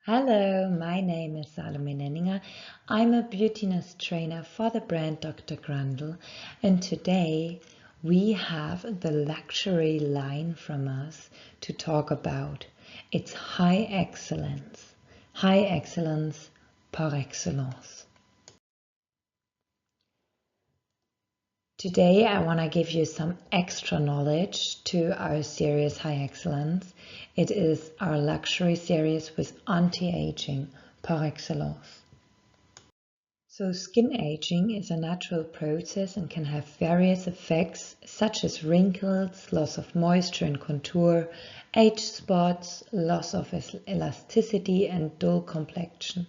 Hello, my name is Salome Nenninger. I'm a beautiness trainer for the brand Dr. Grundle, and today we have the luxury line from us to talk about. It's high excellence par excellence. Today I want to give you some extra knowledge to our series High Excellence. It is our luxury series with anti-aging par excellence. So skin aging is a natural process and can have various effects such as wrinkles, loss of moisture and contour, age spots, loss of elasticity and dull complexion.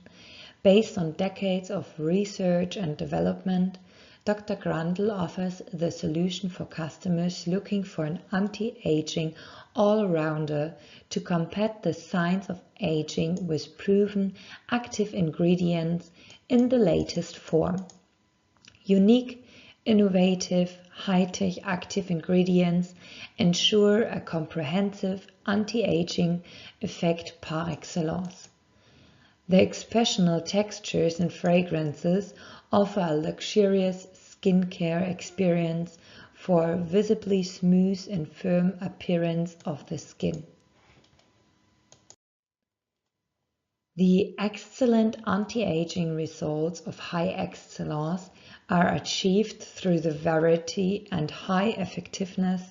Based on decades of research and development, Dr. Grandel offers the solution for customers looking for an anti-aging all-rounder to combat the signs of aging with proven active ingredients in the latest form. Unique, innovative, high-tech active ingredients ensure a comprehensive anti-aging effect par excellence. The exceptional textures and fragrances offer a luxurious skincare experience for visibly smooth and firm appearance of the skin. The excellent anti-aging results of high excellence are achieved through the variety and high effectiveness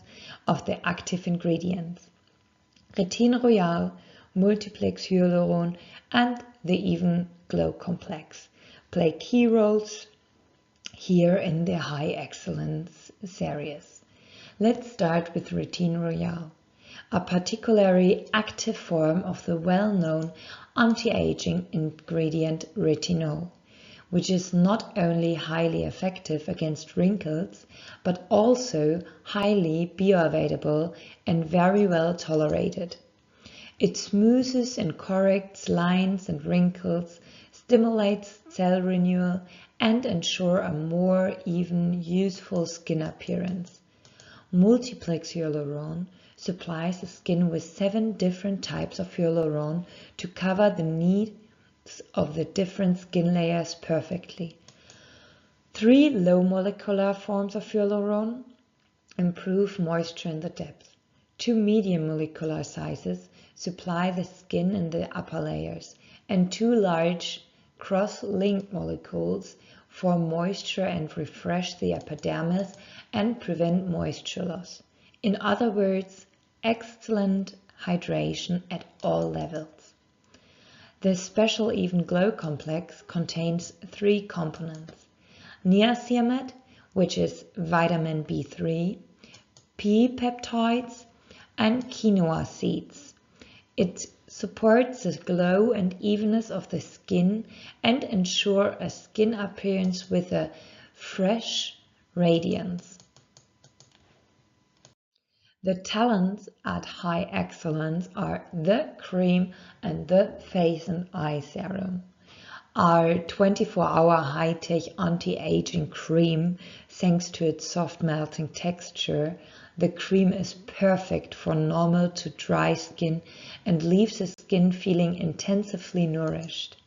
of the active ingredients. Retinol, Royale, Multiplexuron, and the Even Glow Complex play key roles here in the High Excellence series. Let's start with Retinol Royale, a particularly active form of the well-known anti-aging ingredient retinol, which is not only highly effective against wrinkles, but also highly bioavailable and very well tolerated. It smoothes and corrects lines and wrinkles, stimulates cell renewal, and ensures a more even, youthful skin appearance. Multiplexuron supplies the skin with 7 different types of hyaluron to cover the needs of the different skin layers perfectly. 3 low molecular forms of hyaluron improve moisture in the depth. 2 medium molecular sizes supply the skin in the upper layers, and 2 large cross-linked molecules form moisture and refresh the epidermis and prevent moisture loss. In other words, excellent hydration at all levels. The special Even Glow Complex contains 3 components: niacinamide, which is vitamin B3, pea peptides, and quinoa seeds. It supports the glow and evenness of the skin and ensures a skin appearance with a fresh radiance. The talents at High Excellence are the cream and the Face and Eye Serum. Our 24-hour high-tech anti-aging cream, thanks to its soft melting texture, the cream is perfect for normal to dry skin and leaves the skin feeling intensively nourished.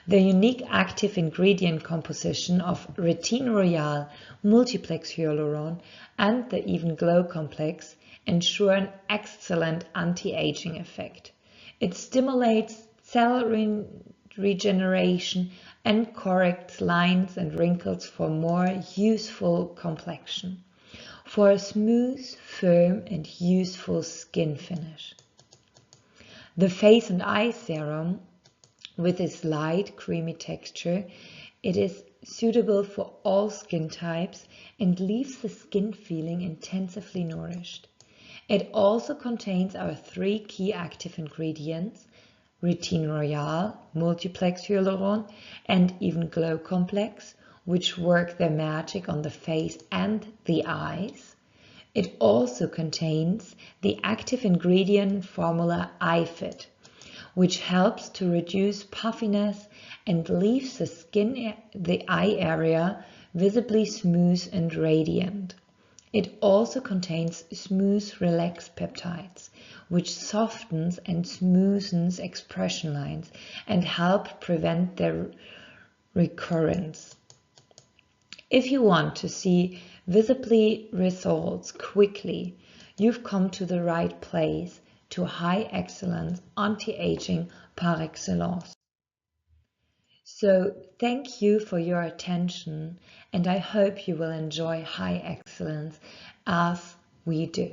The unique active ingredient composition of Retinol Royale, Multiplexuron, and the Even Glow Complex ensure an excellent anti-aging effect. It stimulates cell regeneration and corrects lines and wrinkles for more youthful complexion, for a smooth, firm and youthful skin finish. The Face and Eye Serum, with its light, creamy texture, it is suitable for all skin types and leaves the skin feeling intensively nourished. It also contains our 3 key active ingredients: Retinol Royale, Multiplexuron, and Even Glow Complex, which work their magic on the face and the eyes. It also contains the active ingredient formula iFit, which helps to reduce puffiness and leaves the eye area visibly smooth and radiant. It also contains smooth relax peptides, which softens and smoothens expression lines and help prevent their recurrence. If you want to see visibly results quickly, you've come to the right place to high excellence anti-aging par excellence. So thank you for your attention, and I hope you will enjoy high excellence as we do.